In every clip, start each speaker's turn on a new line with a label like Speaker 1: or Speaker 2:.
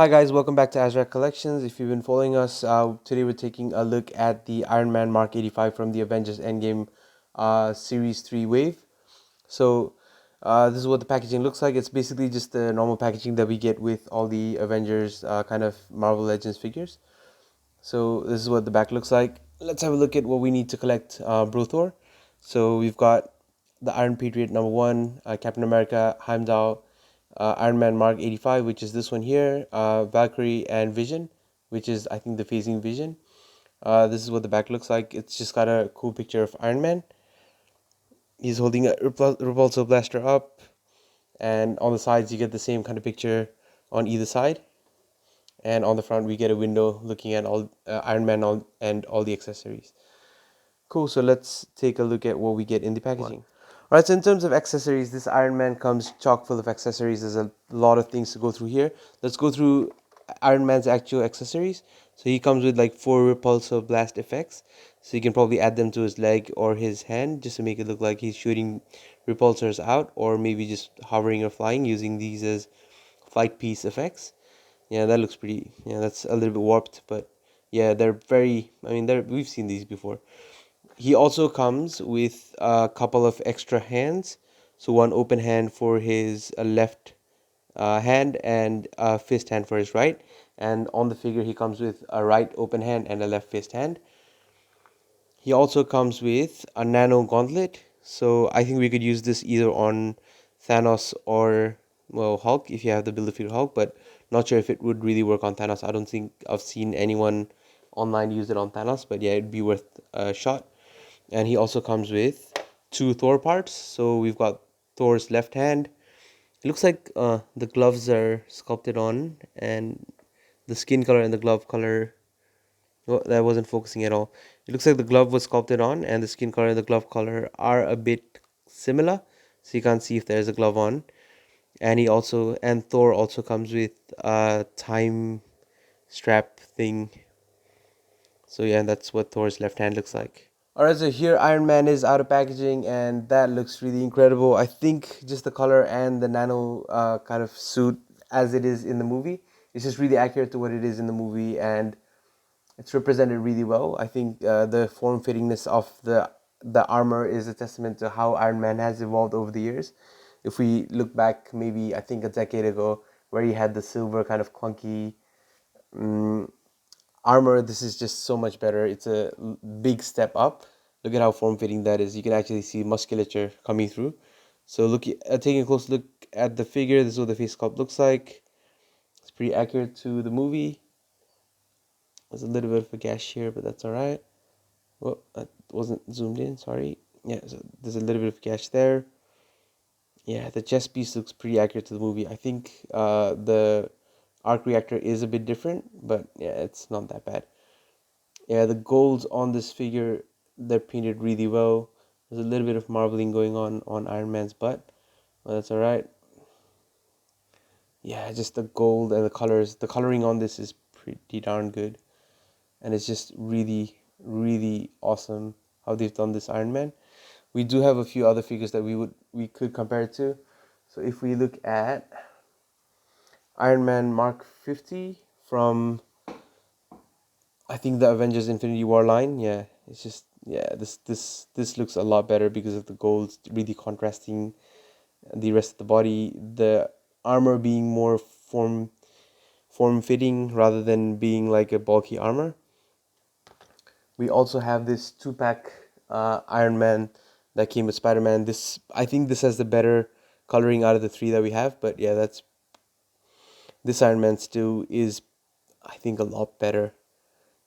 Speaker 1: Hi guys, welcome back to Azrac Collections. If you've been following us, today we're taking a look at the Iron Man Mark 85 from the Avengers Endgame Series 3 wave. So this is what the packaging looks like. It's basically just the normal packaging that we get with all the Avengers kind of Marvel Legends figures. So this is what the back looks like. Let's have a look at what we need to collect Bro Thor. So we've got the Iron Patriot #1, Captain America, Heimdall, Iron Man Mark 85, which is this one here, Valkyrie and Vision, which is I think the phasing Vision. This is what the back looks like. It's just got a cool picture of Iron Man. He's holding a repulsor blaster up, and on the sides you get the same kind of picture on either side. And on the front we get a window looking at all Iron Man and all the accessories. Cool, so let's take a look at what we get in the packaging. Alright, so in terms of accessories, this Iron Man comes chock full of accessories. There's a lot of things to go through here. Let's go through Iron Man's actual accessories. So he comes with like 4 repulsor blast effects. So you can probably add them to his leg or his hand just to make it look like he's shooting repulsors out, or maybe just hovering or flying using these as flight piece effects. Yeah, that looks pretty, yeah, that's a little bit warped, but yeah, they're very, I mean, we've seen these before. He also comes with a couple of extra hands. So one open hand for his left hand and a fist hand for his right. And on the figure, he comes with a right open hand and a left fist hand. He also comes with a nano gauntlet. So I think we could use this either on Thanos or, well, Hulk if you have the Build-A-Figure Hulk, but not sure if it would really work on Thanos. I don't think I've seen anyone online use it on Thanos, but yeah, it'd be worth a shot. And he also comes with 2 Thor parts. So we've got Thor's left hand. It looks like the gloves are sculpted on, and the skin color and the glove color, well, that wasn't focusing at all. It looks like the glove was sculpted on, and the skin color and the glove color are a bit similar. So you can't see if there's a glove on. And Thor also comes with a time strap thing. So yeah, that's what Thor's left hand looks like. Alright, so here Iron Man is out of packaging, and that looks really incredible. I think just the color and the nano kind of suit as it is in the movie, it's just really accurate to what it is in the movie, and it's represented really well. I think the form fittingness of the armor is a testament to how Iron Man has evolved over the years. If we look back, maybe I think a decade ago, where he had the silver kind of clunky armor, this is just so much better. It's a big step up. Look at how form fitting that is. You can actually see musculature coming through. So taking a close look at the figure, this is what the face sculpt looks like. It's pretty accurate to the movie. There's a little bit of a gash here, but that's all right. Well, that wasn't zoomed in, sorry. Yeah, so there's a little bit of gash there. Yeah, the chest piece looks pretty accurate to the movie. I think the arc reactor is a bit different, but yeah, it's not that bad. Yeah, the golds on this figure, they're painted really well. There's a little bit of marbling going on Iron Man's butt, but that's all right. Yeah, just the gold and the colors. The coloring on this is pretty darn good, and it's just really, really awesome how they've done this Iron Man. We do have a few other figures that we could compare it to. So if we look at Iron Man Mark 50 from, I think, the Avengers Infinity War line, yeah, it's just, yeah, this looks a lot better because of the gold really contrasting the rest of the body, the armor being more form fitting rather than being like a bulky armor. We also have this 2-pack Iron Man that came with Spider-Man. I think this has the better coloring out of the 3 that we have, but yeah, this Iron Man still is, I think, a lot better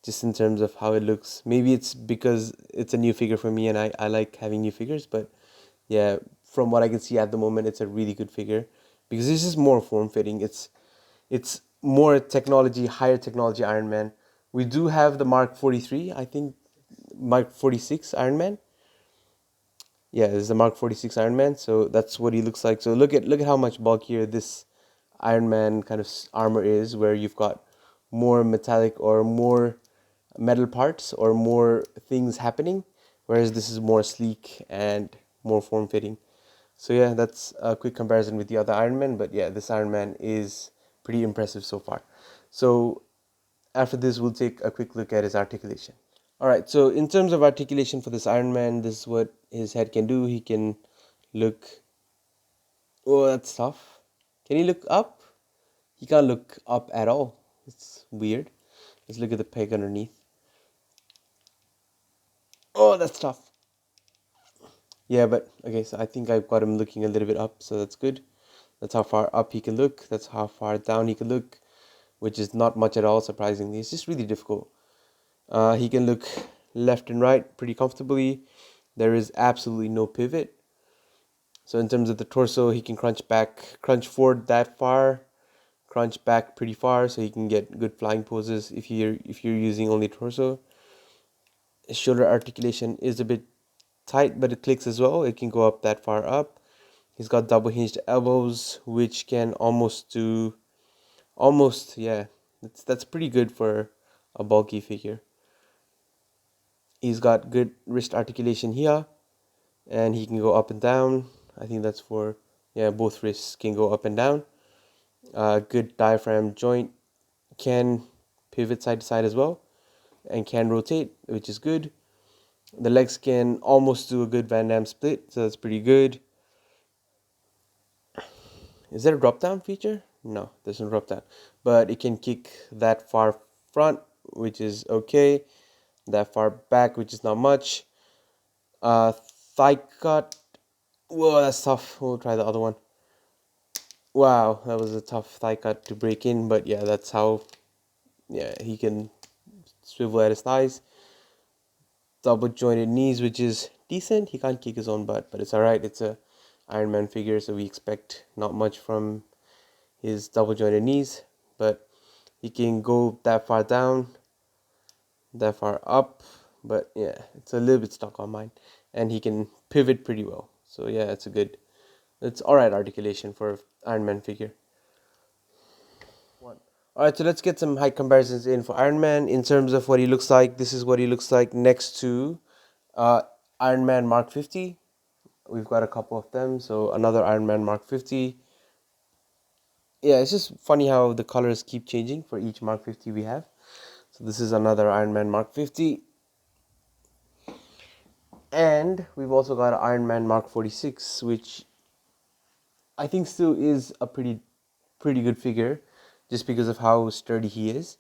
Speaker 1: just in terms of how it looks. Maybe it's because it's a new figure for me and I like having new figures, but yeah, from what I can see at the moment, it's a really good figure because this is more form fitting. It's more technology, higher technology Iron Man. We do have the Mark 43, I think, Mark 46 Iron Man. Yeah, this is the Mark 46 Iron Man, so that's what he looks like. So look at how much bulkier this Iron Man kind of armor is, where you've got more metallic or more metal parts or more things happening, whereas this is more sleek and more form fitting. So yeah, that's a quick comparison with the other Iron Man, but yeah, this Iron Man is pretty impressive so far. So after this, we'll take a quick look at his articulation. All right, so in terms of articulation for this Iron Man, this is what his head can do. He can look. Oh, that's tough. Can he look up? He can't look up at all. It's weird. Let's look at the peg underneath. Oh, that's tough. Yeah, but okay, so I think I've got him looking a little bit up, so that's good. That's how far up he can look. That's how far down he can look, which is not much at all, surprisingly. It's just really difficult. He can look left and right pretty comfortably. There is absolutely no pivot. So in terms of the torso, he can crunch forward that far, crunch back pretty far, so he can get good flying poses if you're using only torso. His shoulder articulation is a bit tight, but it clicks as well. It can go up that far up. He's got double hinged elbows, which can almost, yeah, that's pretty good for a bulky figure. He's got good wrist articulation here, and he can go up and down. I think that's for, yeah, both wrists can go up and down. Good diaphragm joint, can pivot side to side as well, and can rotate, which is good. The legs can almost do a good Van Damme split, so that's pretty good. Is there a drop down feature? No, there's no drop down, but it can kick that far front, which is okay. That far back, which is not much. Thigh cut. Whoa, that's tough. We'll try the other one. Wow, that was a tough thigh cut to break in, but yeah, that's how. Yeah, he can swivel at his thighs. Double jointed knees, which is decent. He can't kick his own butt, but it's alright. It's a Iron Man figure, so we expect not much from his double jointed knees, but he can go that far down, that far up, but yeah, it's a little bit stuck on mine, and he can pivot pretty well. So yeah, it's alright articulation for Iron Man figure. Alright, so let's get some height comparisons in for Iron Man in terms of what he looks like. This is what he looks like next to Iron Man Mark 50. We've got a couple of them, so another Iron Man Mark 50. Yeah, it's just funny how the colors keep changing for each Mark 50 we have. So this is another Iron Man Mark 50. And we've also got an Iron Man Mark 46, which I think still is a pretty good figure, just because of how sturdy he is.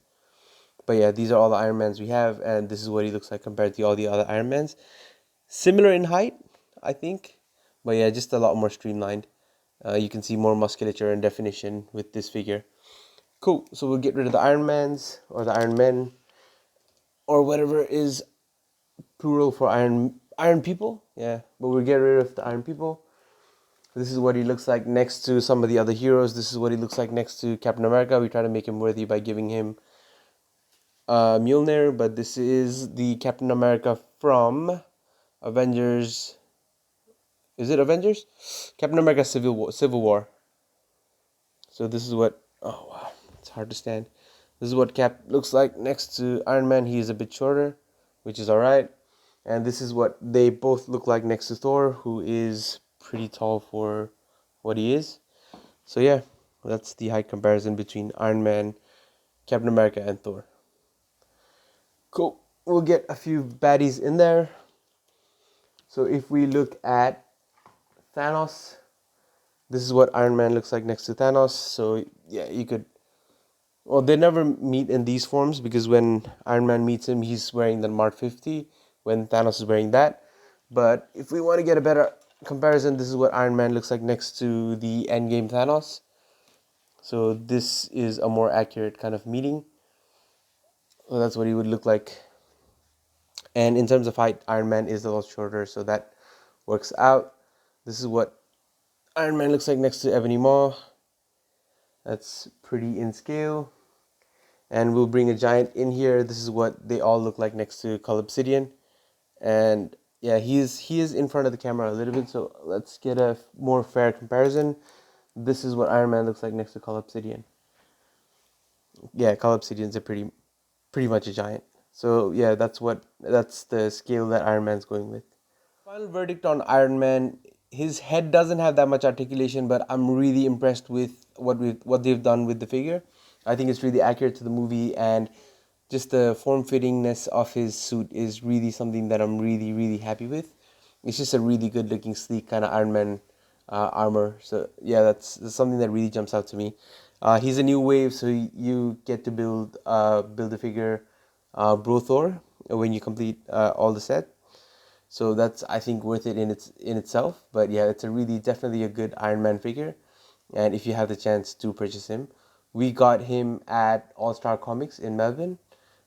Speaker 1: But yeah, these are all the Iron Mans we have, and this is what he looks like compared to all the other Iron Mans. Similar in height, I think, but yeah, just a lot more streamlined. You can see more musculature and definition with this figure. Cool, so we'll get rid of the Iron Mans, or the Iron Men, or whatever is plural for Iron People. Yeah, but we'll get rid of the Iron People. This is what he looks like next to some of the other heroes. This is what he looks like next to Captain America. We try to make him worthy by giving him Mjolnir, but this is the Captain America from Avengers. Is it Avengers? Captain America Civil War. So this is what, oh wow, it's hard to stand. This is what Cap looks like next to Iron Man. He is a bit shorter, which is alright. And this is what they both look like next to Thor, who is pretty tall for what he is. So yeah, that's the height comparison between Iron Man, Captain America, and Thor. Cool. We'll get a few baddies in there. So if we look at Thanos, this is what Iron Man looks like next to Thanos. So yeah, you could. Well, they never meet in these forms because when Iron Man meets him, he's wearing the Mark 50 when Thanos is wearing that. But if we want to get a better comparison, this is what Iron Man looks like next to the Endgame Thanos. So this is a more accurate kind of meeting. So that's what he would look like. And in terms of height, Iron Man is a lot shorter, so that works out. This is what Iron Man looks like next to Ebony Maw. That's pretty in scale. And we'll bring a giant in here. This is what they all look like next to Cull Obsidian. And yeah, he is in front of the camera a little bit, so let's get a more fair comparison. This is what Iron Man looks like next to Cull Obsidian. Yeah, Cull Obsidian's a pretty much a giant. So yeah, that's the scale that Iron Man's going with. Final verdict on Iron Man his head doesn't have that much articulation, but I'm really impressed with what they've done with the figure. I think it's really accurate to the movie, and just the form fittingness of his suit is really something that I'm really happy with. It's just a really good looking, sleek kind of Iron Man armor. So yeah, that's something that really jumps out to me. He's a new wave, so you get to build the figure, Bro Thor, when you complete all the set. So that's, I think, worth it in itself. But yeah, it's a really definitely a good Iron Man figure, and if you have the chance to purchase him, we got him at All Star Comics in Melbourne,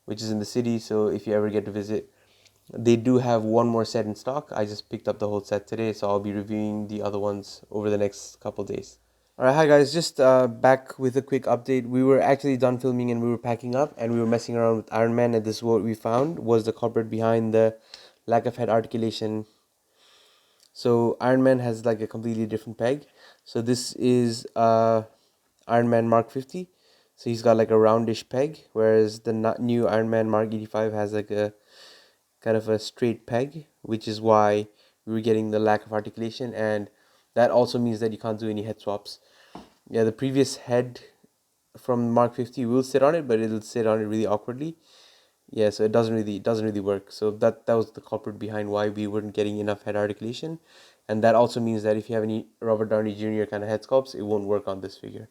Speaker 1: which is in the city. So if you ever get to visit, they do have one more set in stock. I just picked up the whole set today, so I'll be reviewing the other ones over the next couple days. All right, hi guys. Just back with a quick update. We were actually done filming and we were packing up and we were messing around with Iron Man, and this is what we found was the culprit behind the lack of head articulation. So Iron Man has like a completely different peg. So this is Iron Man Mark 50. So he's got like a roundish peg, whereas the new Iron Man Mark 85 has like a kind of a straight peg, which is why we were getting the lack of articulation, and that also means that you can't do any head swaps. Yeah, the previous head from Mark 50 will sit on it, but it'll sit on it really awkwardly. Yeah, so it doesn't really work. So that was the culprit behind why we weren't getting enough head articulation, and that also means that if you have any Robert Downey Jr. kind of head sculpts, it won't work on this figure.